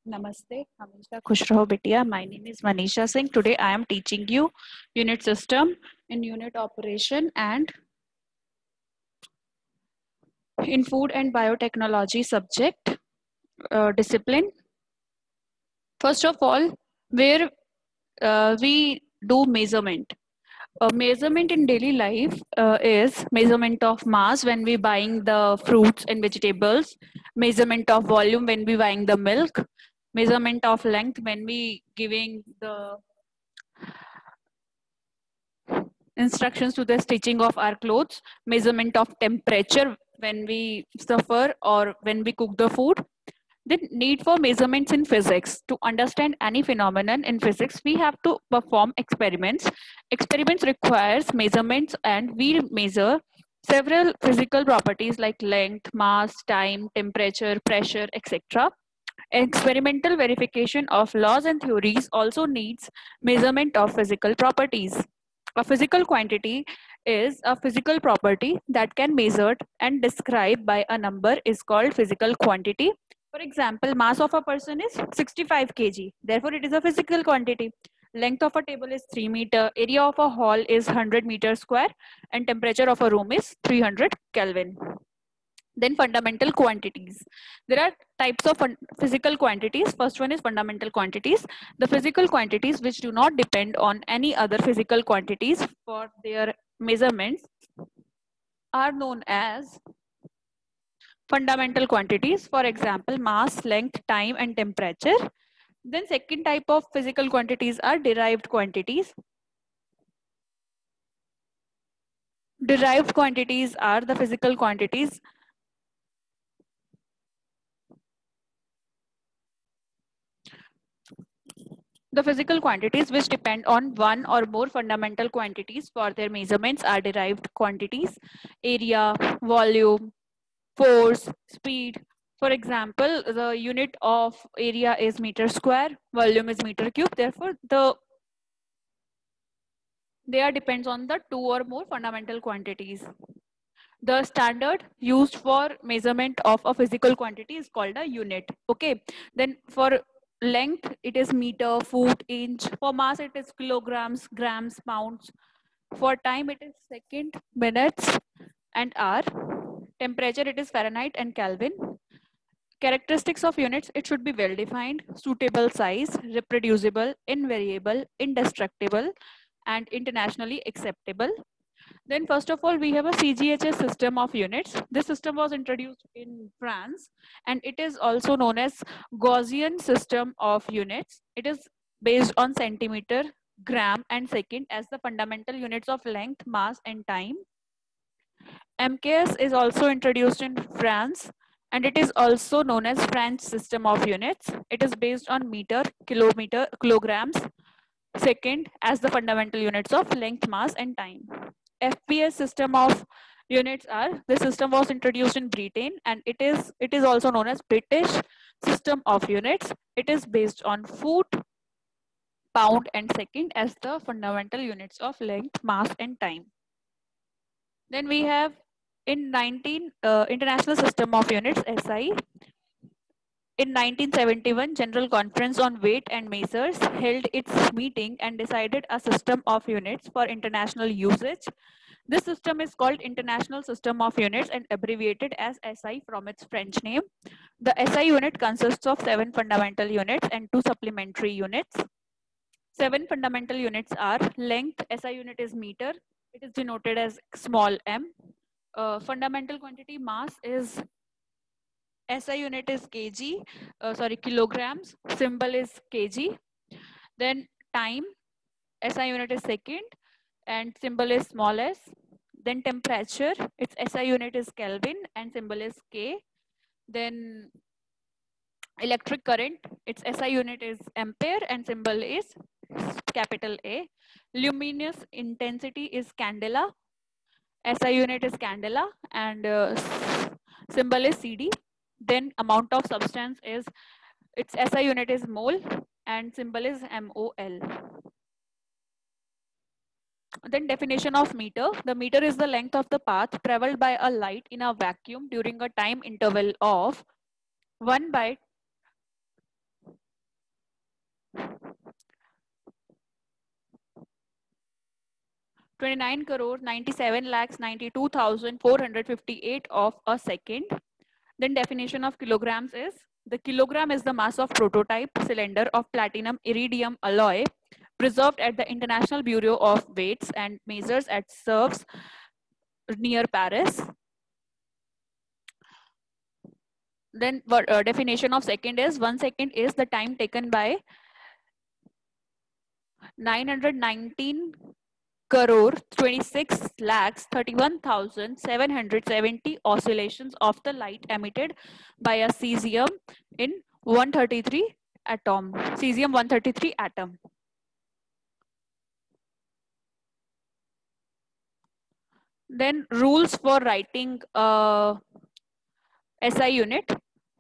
Namaste, Hamisha Khushraho Bitia. My name is Manisha Singh. Today I am teaching you unit system in unit operation and in food and biotechnology subject discipline. First of all, where we do measurement. Measurement in daily life is measurement of mass when we buying the fruits and vegetables, measurement of volume when we buying the milk, measurement of length when we giving the instructions to the stitching of our clothes, measurement of temperature when we suffer or when we cook the food. The need for measurements in physics. To understand any phenomenon in physics, we have to perform experiments. Experiments requires measurements and we measure several physical properties like length, mass, time, temperature, pressure, etc. Experimental verification of laws and theories also needs measurement of physical properties. A physical quantity is a physical property that can measured and described by a number is called physical quantity. For example, mass of a person is 65 kg. Therefore, it is a physical quantity. Length of a table is 3 meter. Area of a hall is 100 meters square. And temperature of a room is 300 Kelvin. Then fundamental quantities. There are types of physical quantities. First one is fundamental quantities. The physical quantities which do not depend on any other physical quantities for their measurements are known as fundamental quantities. For example, mass, length, time, and temperature. Then second type of physical quantities are derived quantities. Derived quantities are the physical quantities The physical quantities which depend on one or more fundamental quantities for their measurements are derived quantities: area, volume, force, speed. For example, the unit of area is meter square, volume is meter cube. Therefore, they depends on the two or more fundamental quantities. The standard used for measurement of a physical quantity is called a unit. Okay. Then for length, it is meter, foot, inch. For mass, it is kilograms, grams, pounds. For time, it is second, minutes, and hour. Temperature, it is Fahrenheit and Kelvin. Characteristics of units, it should be well defined, suitable size, reproducible, invariable, indestructible, and internationally acceptable. Then first of all, we have a CGHS system of units. This system was introduced in France and it is also known as Gaussian system of units. It is based on centimeter, gram and second as the fundamental units of length, mass and time. MKS is also introduced in France and it is also known as French system of units. It is based on meter, kilometer, kilograms, second as the fundamental units of length, mass and time. FPS system of units are, this system was introduced in Britain and it is also known as British system of units. It is based on foot, pound and second as the fundamental units of length, mass and time. Then we have in International System of Units, SI. In 1971, General Conference on Weight and Measures held its meeting and decided a system of units for international usage. This system is called International System of Units and abbreviated as SI from its French name. The SI unit consists of 7 fundamental units and 2 supplementary units. 7 fundamental units are length, SI unit is meter, it is denoted as small m. Fundamental quantity mass is SI unit is kg, kilograms, symbol is kg. Then time, SI unit is second and symbol is small s. Then temperature, its SI unit is Kelvin and symbol is K. Then electric current, its SI unit is ampere and symbol is capital A. Luminous intensity is candela. SI unit is candela and symbol is CD. Then amount of substance is, its SI unit is mole and symbol is MOL. Then definition of meter. The meter is the length of the path traveled by a light in a vacuum during a time interval of 1 by 29 crore 97 lakhs 92,458 of a second. Then definition of kilograms is, the kilogram is the mass of prototype cylinder of platinum iridium alloy preserved at the International Bureau of Weights and Measures at Sevres near Paris. Then definition of second is, 1 second is the time taken by 919 crore 26 lakhs 31,770 oscillations of the light emitted by a cesium in 133 atom. Cesium 133 atom. Then rules for writing SI unit.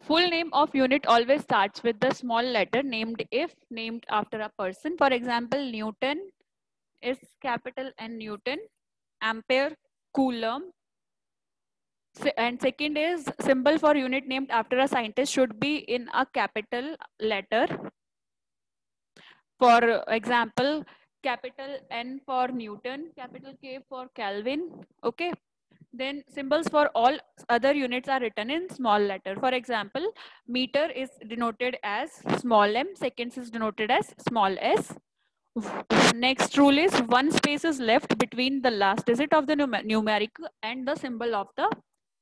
Full name of unit always starts with the small letter named if named after a person. For example, Newton is capital N Newton, ampere, coulomb. And second is, symbol for unit named after a scientist should be in a capital letter. For example, capital N for Newton, capital K for Kelvin. Okay. Then symbols for all other units are written in small letter. For example, meter is denoted as small m, seconds is denoted as small s. Next rule is, one space is left between the last digit of the numeric and the symbol of the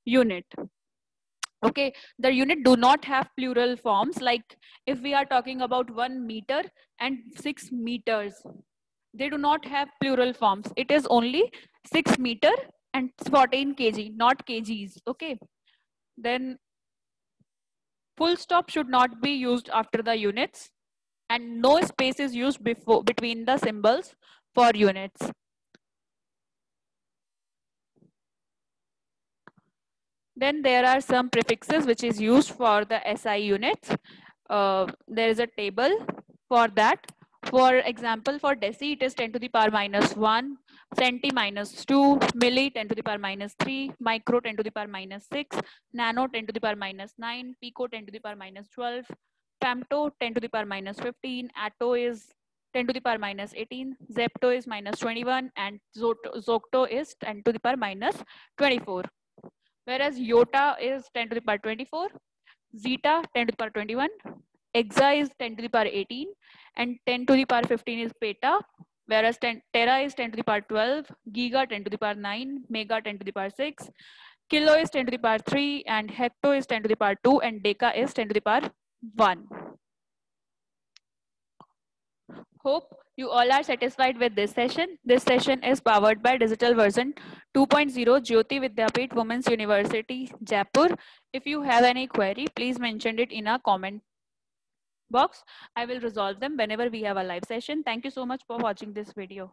unit. Okay, the unit do not have plural forms. Like if we are talking about 1 meter and 6 meters, they do not have plural forms. It is only 6 meter and 14 kg, not kgs. Okay, then full stop should not be used after the units, and no space is used between the symbols for units. Then there are some prefixes which is used for the SI units. There is a table for that. For example, for deci, it is 10 to the power minus 1, centi minus 2, milli 10 to the power minus 3, micro 10 to the power minus 6, nano 10 to the power minus 9, pico 10 to the power minus 12, femto 10 to the power minus 15, atto is 10 to the power minus 18, zepto is minus 21, and zocto is 10 to the power minus 24. Whereas iota is 10 to the power 24, zeta 10 to the power 21, exa is 10 to the power 18, and 10 to the power 15 is peta, whereas tera is 10 to the power 12, giga 10 to the power 9, mega 10 to the power 6, kilo is 10 to the power 3, and hecto is 10 to the power 2, and deca is 10 to the power 1. Hope you all are satisfied with this session. This session is powered by Digital Version 2.0 Jyoti Vidyapeeth Women's University, Jaipur. If you have any query, please mention it in a comment box. I will resolve them whenever we have a live session. Thank you so much for watching this video.